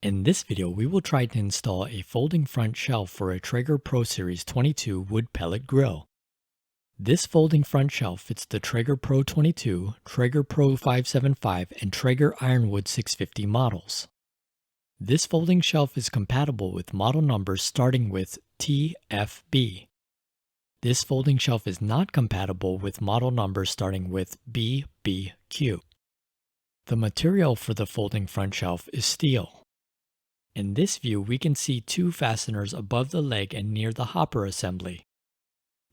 In this video, we will try to install a folding front shelf for a Traeger Pro Series 22 wood pellet grill. This folding front shelf fits the Traeger Pro 22, Traeger Pro 575, and Traeger Ironwood 650 models. This folding shelf is compatible with model numbers starting with TFB. This folding shelf is not compatible with model numbers starting with BBQ. The material for the folding front shelf is steel. In this view, we can see two fasteners above the leg and near the hopper assembly.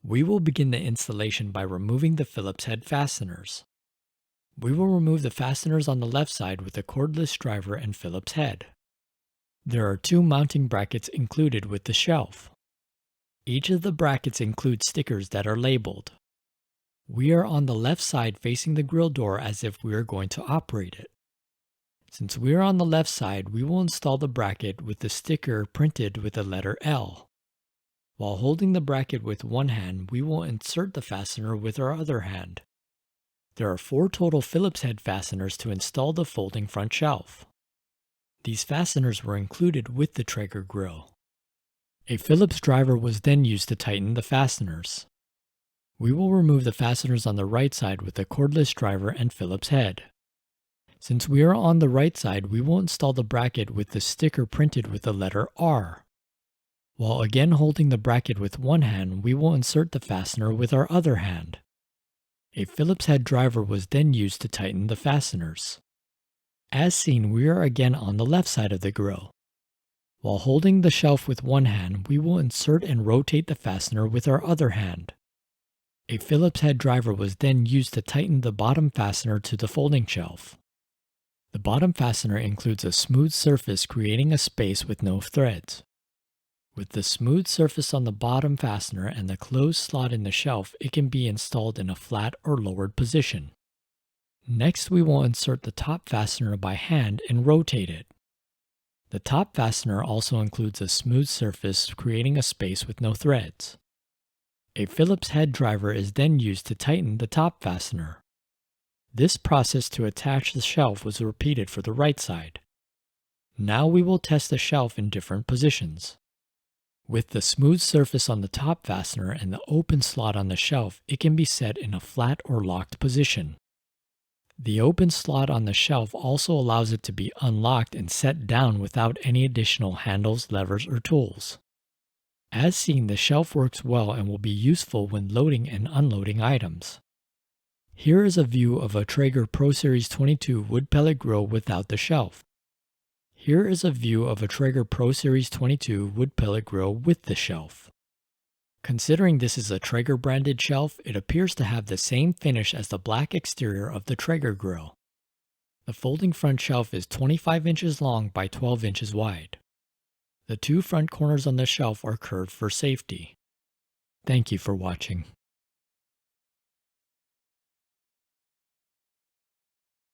We will begin the installation by removing the Phillips head fasteners. We will remove the fasteners on the left side with a cordless driver and Phillips head. There are two mounting brackets included with the shelf. Each of the brackets includes stickers that are labeled. We are on the left side facing the grill door as if we are going to operate it. Since we are on the left side, we will install the bracket with the sticker printed with the letter L. While holding the bracket with one hand, we will insert the fastener with our other hand. There are 4 total Phillips head fasteners to install the folding front shelf. These fasteners were included with the Traeger grill. A Phillips driver was then used to tighten the fasteners. We will remove the fasteners on the right side with a cordless driver and Phillips head. Since we are on the right side, we will install the bracket with the sticker printed with the letter R. While again holding the bracket with one hand, we will insert the fastener with our other hand. A Phillips head driver was then used to tighten the fasteners. As seen, we are again on the left side of the grill. While holding the shelf with one hand, we will insert and rotate the fastener with our other hand. A Phillips head driver was then used to tighten the bottom fastener to the folding shelf. The bottom fastener includes a smooth surface creating a space with no threads. With the smooth surface on the bottom fastener and the closed slot in the shelf, it can be installed in a flat or lowered position. Next, we will insert the top fastener by hand and rotate it. The top fastener also includes a smooth surface creating a space with no threads. A Phillips head driver is then used to tighten the top fastener. This process to attach the shelf was repeated for the right side. Now we will test the shelf in different positions. With the smooth surface on the top fastener and the open slot on the shelf, it can be set in a flat or locked position. The open slot on the shelf also allows it to be unlocked and set down without any additional handles, levers, or tools. As seen, the shelf works well and will be useful when loading and unloading items. Here is a view of a Traeger Pro Series 22 wood pellet grill without the shelf. Here is a view of a Traeger Pro Series 22 wood pellet grill with the shelf. Considering this is a Traeger branded shelf, it appears to have the same finish as the black exterior of the Traeger grill. The folding front shelf is 25 inches long by 12 inches wide. The 2 front corners on the shelf are curved for safety. Thank you for watching.